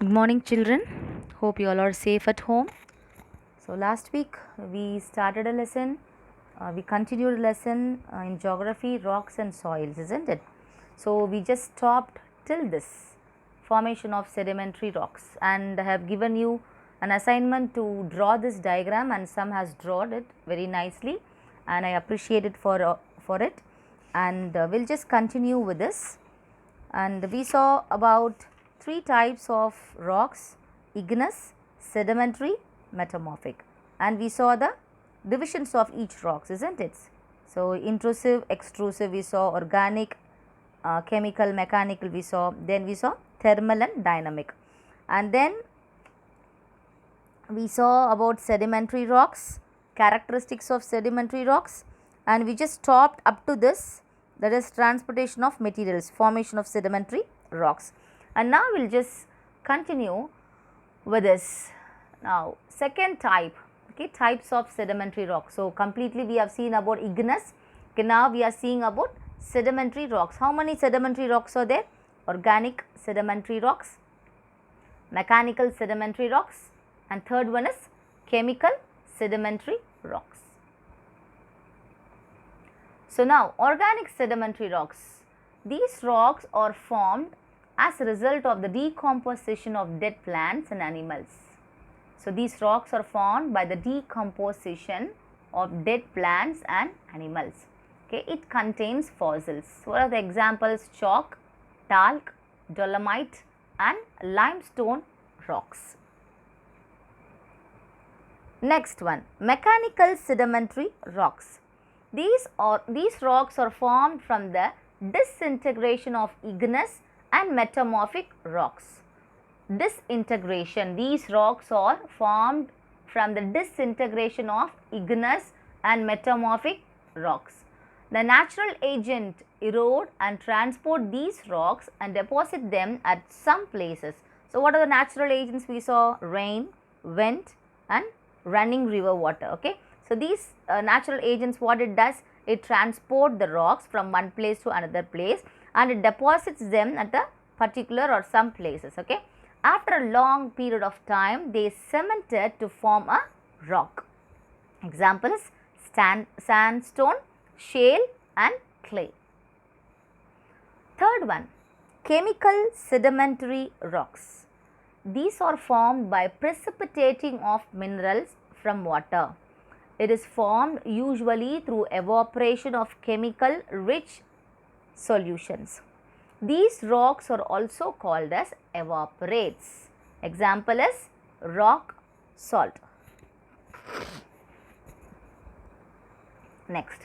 Good morning, children. Hope you all are safe at home. So, last week we started a lesson, we continued a lesson in geography, rocks, and soils, isn't it? So, we just stopped till this formation of sedimentary rocks, and I have given you an assignment to draw this diagram, and some has drawn it very nicely, and I appreciate it for it. And we'll just continue with this. And we saw about three types of rocks: igneous, sedimentary, metamorphic, and we saw the divisions of each rocks, isn't it? So, intrusive, extrusive, we saw organic, chemical, mechanical, we saw, then we saw thermal and dynamic, and then we saw about sedimentary rocks, characteristics of sedimentary rocks, and we just stopped up to this, that is transportation of materials, formation of sedimentary rocks. And now we will just continue with this. Now, second type, okay, types of sedimentary rocks. So, completely we have seen about igneous. Okay, now we are seeing about sedimentary rocks. How many sedimentary rocks are there? Organic sedimentary rocks, mechanical sedimentary rocks, and third one is chemical sedimentary rocks. So, now organic sedimentary rocks. These rocks are formed as a result of the decomposition of dead plants and animals. So, these rocks are formed by the decomposition of dead plants and animals. Okay, it contains fossils. So, what are the examples? Chalk, talc, dolomite, and limestone rocks. Next one, mechanical sedimentary rocks. These rocks are formed from the disintegration of igneous and metamorphic rocks. Disintegration, these rocks are formed from the disintegration of igneous and metamorphic rocks. The natural agent erode and transport these rocks and deposit them at some places. So, what are the natural agents we saw? Rain, wind, and running river water. Okay. So, these natural agents, what it does? It transport the rocks from one place to another place, and it deposits them at a particular or some places. Okay. After a long period of time, they cemented to form a rock. Examples: sandstone, shale, and clay. Third one, chemical sedimentary rocks. These are formed by precipitating of minerals from water. It is formed usually through evaporation of chemical rich solutions. These rocks are also called as evaporates. Example is rock salt. Next.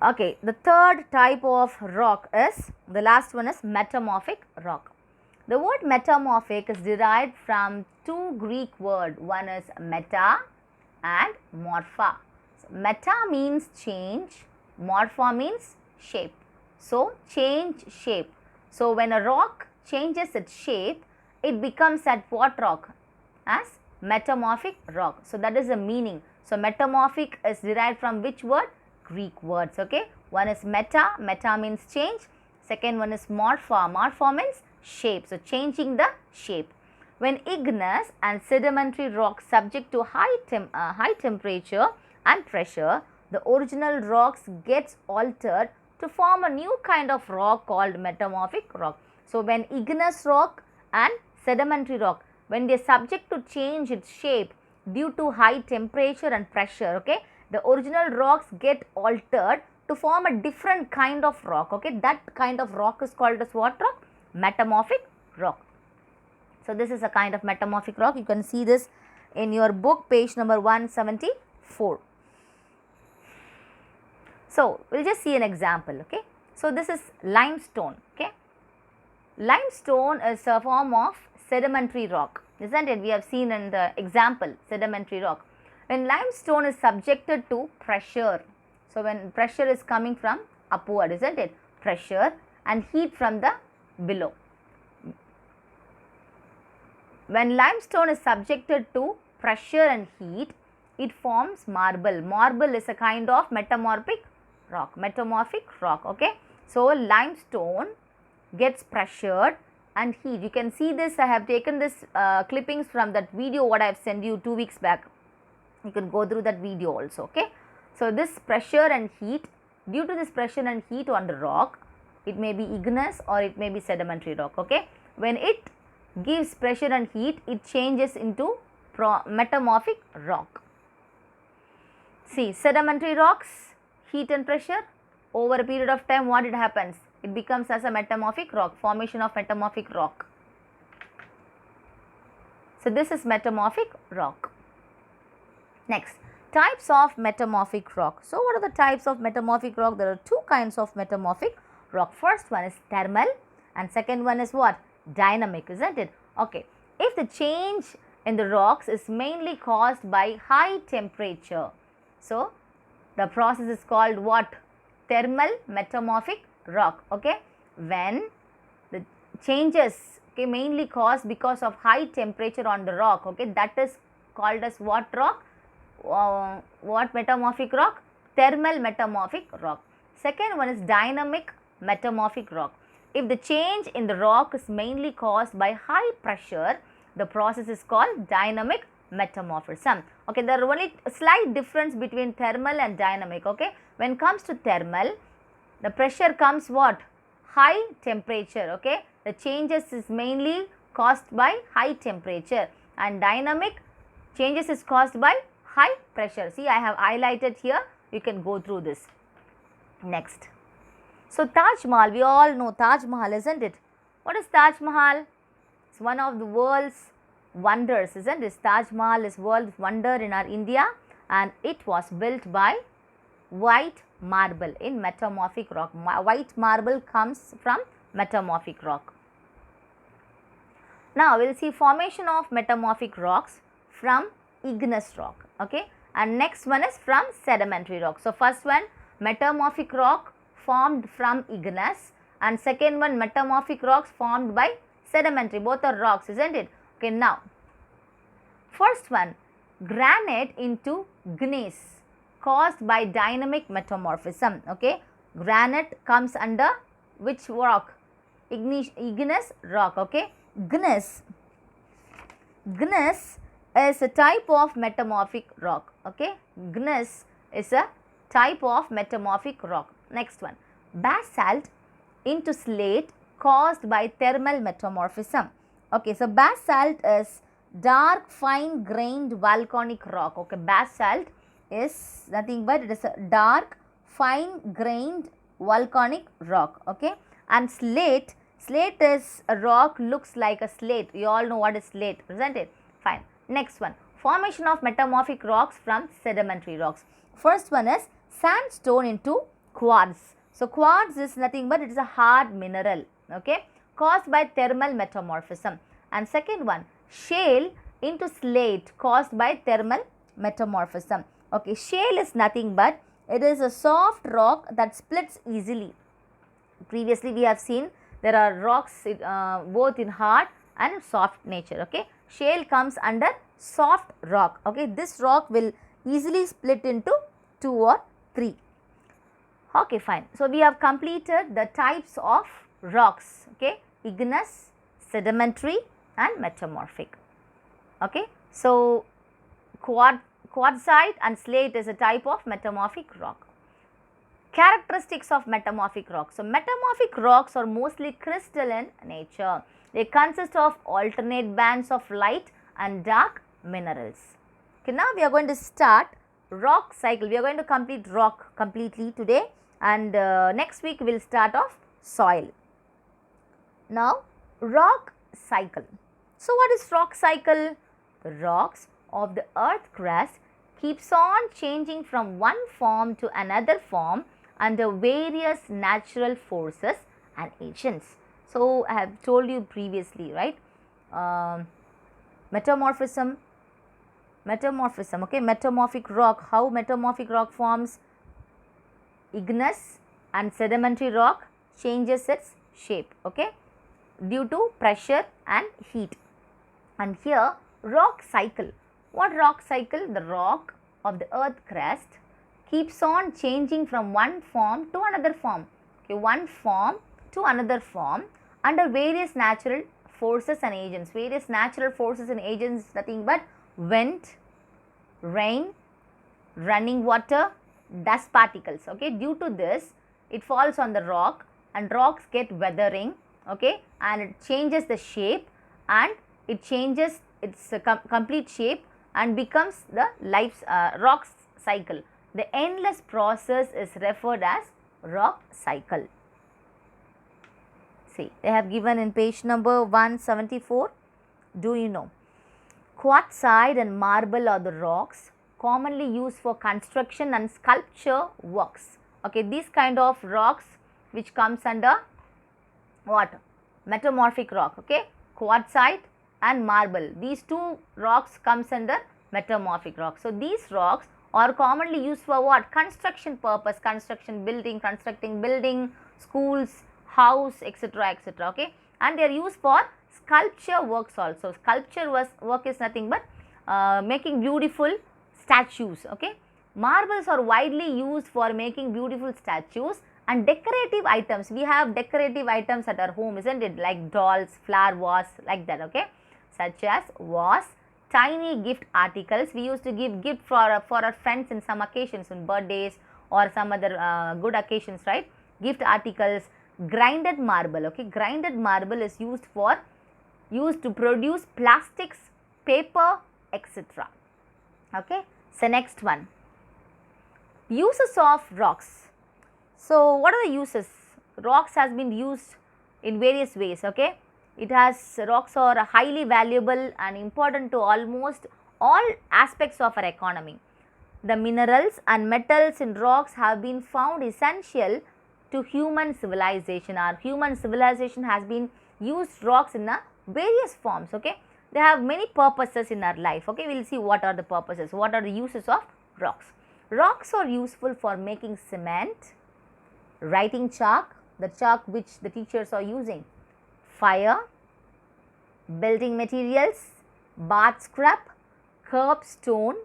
Okay, the third type of rock is, the last one is metamorphic rock. The word metamorphic is derived from two Greek words. One is meta and morpha. So, meta means change, morpha means shape. So, change shape. So, when a rock changes its shape, it becomes at what rock? As metamorphic rock. So, that is the meaning. So, metamorphic is derived from which word? Greek words. Okay. One is meta, meta means change. Second one is morpha, morpha means shape. So, changing the shape. When igneous and sedimentary rocks subject to high temperature and pressure, the original rocks gets altered to form a new kind of rock called metamorphic rock. So, when igneous rock and sedimentary rock, when they are subject to change its shape due to high temperature and pressure, okay, the original rocks get altered to form a different kind of rock. Okay, that kind of rock is called as what rock? Metamorphic rock. So, this is a kind of metamorphic rock. You can see this in your book, page number 174. So, we will just see an example. Okay. So, this is limestone. Okay. Limestone is a form of sedimentary rock, isn't it? We have seen in the example sedimentary rock. When limestone is subjected to pressure, so when pressure is coming from upward, isn't it? Pressure and heat from the below. When limestone is subjected to pressure and heat, it forms marble. Marble is a kind of metamorphic rock. Okay. So, limestone gets pressured and heat. You can see this, I have taken this clippings from that video what I have sent you 2 weeks back. You can go through that video also, okay. So, this pressure and heat, due to this pressure and heat on the rock, it may be igneous or it may be sedimentary rock, okay. When it gives pressure and heat, it changes into metamorphic rock. See, sedimentary rocks, heat and pressure, over a period of time what it happens? It becomes as a metamorphic rock, formation of metamorphic rock. So, this is metamorphic rock. Next, types of metamorphic rock. So, what are the types of metamorphic rock? There are two kinds of metamorphic rock. First one is thermal and second one is what? Dynamic, isn't it? Okay. If the change in the rocks is mainly caused by high temperature, so the process is called what? Thermal metamorphic rock, okay. When the changes, okay, mainly caused because of high temperature on the rock, okay, that is called as what rock? What metamorphic rock? Thermal metamorphic rock. Second one is dynamic metamorphic rock. If the change in the rock is mainly caused by high pressure, the process is called dynamic metamorphism. Okay, there are only a slight difference between thermal and dynamic, okay. When it comes to thermal, the pressure comes what? High temperature, okay. The changes is mainly caused by high temperature, and dynamic changes is caused by high pressure. See, I have highlighted here, you can go through this. Next. So, Taj Mahal, we all know Taj Mahal, isn't it? What is Taj Mahal? It's one of the world's wonders, isn't it? Taj Mahal is world wonder in our India, and it was built by white marble in metamorphic rock. White marble comes from metamorphic rock. Now, we will see formation of metamorphic rocks from igneous rock, okay, and next one is from sedimentary rock. So, first one metamorphic rock formed from igneous, and second one metamorphic rocks formed by sedimentary, both are rocks, isn't it? Okay, now first one, granite into gneiss caused by dynamic metamorphism, okay. Granite comes under which rock? Igneous rock, okay. Gneiss is a type of metamorphic rock, okay. Gneiss is a type of metamorphic rock. Next one, basalt into slate caused by thermal metamorphism, okay. So, basalt is dark fine grained volcanic rock, okay. Basalt is nothing but it is a dark fine grained volcanic rock, okay. And slate is a rock looks like a slate, you all know what is slate, isn't it? Fine. Next one, formation of metamorphic rocks from sedimentary rocks. First one is sandstone into quartz. So, quartz is nothing but it is a hard mineral, okay, caused by thermal metamorphism. And second one, shale into slate caused by thermal metamorphism, okay. Shale is nothing but it is a soft rock that splits easily. Previously we have seen there are rocks both in hard and soft nature, okay. Shale comes under soft rock, okay. This rock will easily split into 2 or 3. Okay, fine. So, we have completed the types of rocks, okay, igneous, sedimentary and metamorphic, okay. So, quartzite and slate is a type of metamorphic rock. Characteristics of metamorphic rocks. So, metamorphic rocks are mostly crystalline nature. They consist of alternate bands of light and dark minerals. Okay, now we are going to start rock cycle. We are going to complete rock completely today, and next week we will start off soil. Now, rock cycle. So, what is rock cycle? The rocks of the earth crust keeps on changing from one form to another form under various natural forces and agents. So, I have told you previously, right, metamorphism, okay, metamorphic rock, how metamorphic rock forms? Igneous and sedimentary rock changes its shape, okay, due to pressure and heat. And here rock cycle. What rock cycle? The rock of the earth crust keeps on changing from one form to another form, okay, one form to another form under various natural forces and agents. Various natural forces and agents is nothing but wind, rain, running water, dust particles. Okay, due to this, it falls on the rock and rocks get weathering. Okay, and it changes the shape and it changes its complete shape and becomes the rock cycle. The endless process is referred as rock cycle. See, they have given in page number 174. Do you know? Quartzite and marble are the rocks commonly used for construction and sculpture works. Okay, these kind of rocks which comes under what? Metamorphic rock. Okay, quartzite and marble. These two rocks comes under metamorphic rock. So, these rocks are commonly used for what? Construction purpose, constructing building, schools, house, etc., etc. Okay, and they are used for sculpture works also. Sculpture work is nothing but making beautiful statues. Okay, marbles are widely used for making beautiful statues and decorative items. We have decorative items at our home, isn't it? Like dolls, flower vase, like that. Okay, such as vase, tiny gift articles. We used to give gift for our friends in some occasions, in birthdays or some other good occasions, right? Gift articles. Grinded marble. Okay, grinded marble is used to produce plastics, paper, etc. Okay, so next one, uses of rocks. So what are the uses? Rocks has been used in various ways. Okay, rocks are highly valuable and important to almost all aspects of our economy. The minerals and metals in rocks have been found essential to human civilization. Our human civilization has been used rocks in various forms. Okay, they have many purposes in our life. Okay, we will see what are the purposes, what are the uses of rocks. Rocks are useful for making cement, writing chalk, the chalk which the teachers are using, fire, building materials, bath scrap, curbstone,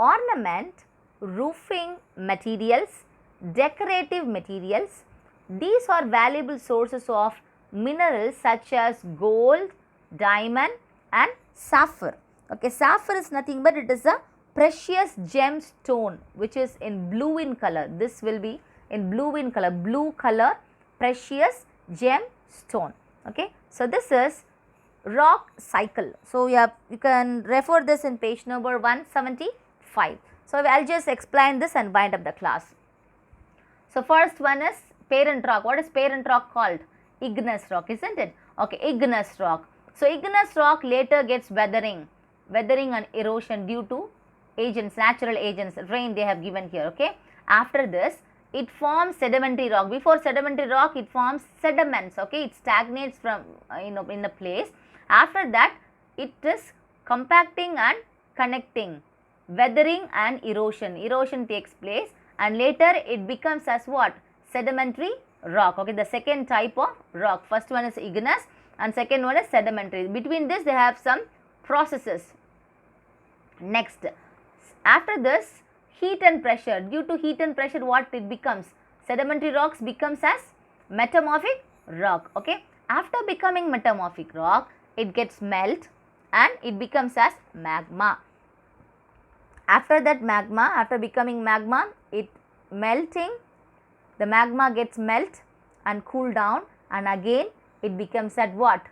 ornament, roofing materials, decorative materials. These are valuable sources of minerals such as gold, diamond and sapphire. Okay, sapphire is nothing but it is a precious gemstone which is in blue in color. This will be in blue in color, blue color precious gemstone. Okay, so this is rock cycle. So you can refer this in page number 175. So I will just explain this and wind up the class. So first one is parent rock. What is parent rock called? Igneous rock, isn't it? Okay, igneous rock. So igneous rock later gets weathering and erosion due to agents, natural agents, rain they have given here. Okay, after this it forms sedimentary rock. Before sedimentary rock it forms sediments. Okay, it stagnates from in a place. After that it is compacting and connecting, weathering and erosion. Erosion takes place and later it becomes as what? Sedimentary rock. Okay, the second type of rock. First one is igneous and second one is sedimentary. Between this they have some processes. Next, after this heat and pressure. Due to heat and pressure what it becomes? Sedimentary rocks becomes as metamorphic rock. Okay, after becoming metamorphic rock it gets melt and it becomes as magma. After that magma, after becoming magma, it melting, the magma gets melt and cool down and again it becomes at what?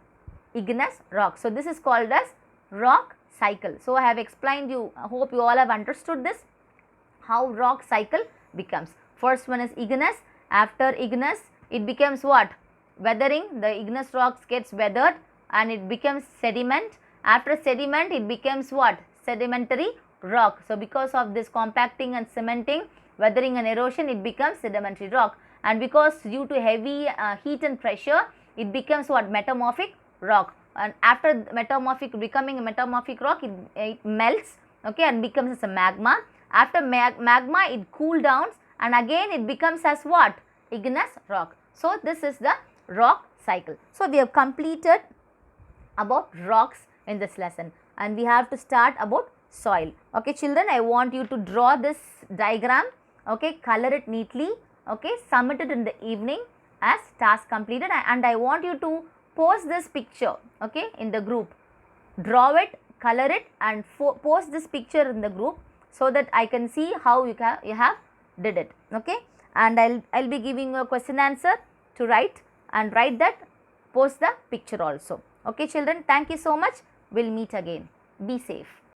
Igneous rock. So this is called as rock cycle. So I have explained you, I hope you all have understood this, how rock cycle becomes. First one is igneous. After igneous it becomes what? Weathering. The igneous rocks gets weathered and it becomes sediment. After sediment it becomes what? Sedimentary rock. So because of this compacting and cementing, weathering and erosion, it becomes sedimentary rock, and because due to heavy heat and pressure it becomes what? Metamorphic rock. And after becoming a metamorphic rock it melts, okay, and becomes as a magma. After magma it cool down and again it becomes as what? Igneous rock. So this is the rock cycle. So we have completed about rocks in this lesson and we have to start about soil. Okay children, I want you to draw this diagram, okay, color it neatly, okay, submit it in the evening as task completed, and I want you to post this picture, okay, in the group. Draw it, color it, and post this picture in the group so that I can see how you have did it, okay. And I'll be giving you a question answer to write, and write that, post the picture also. Okay children, thank you so much. We'll meet again. Be safe.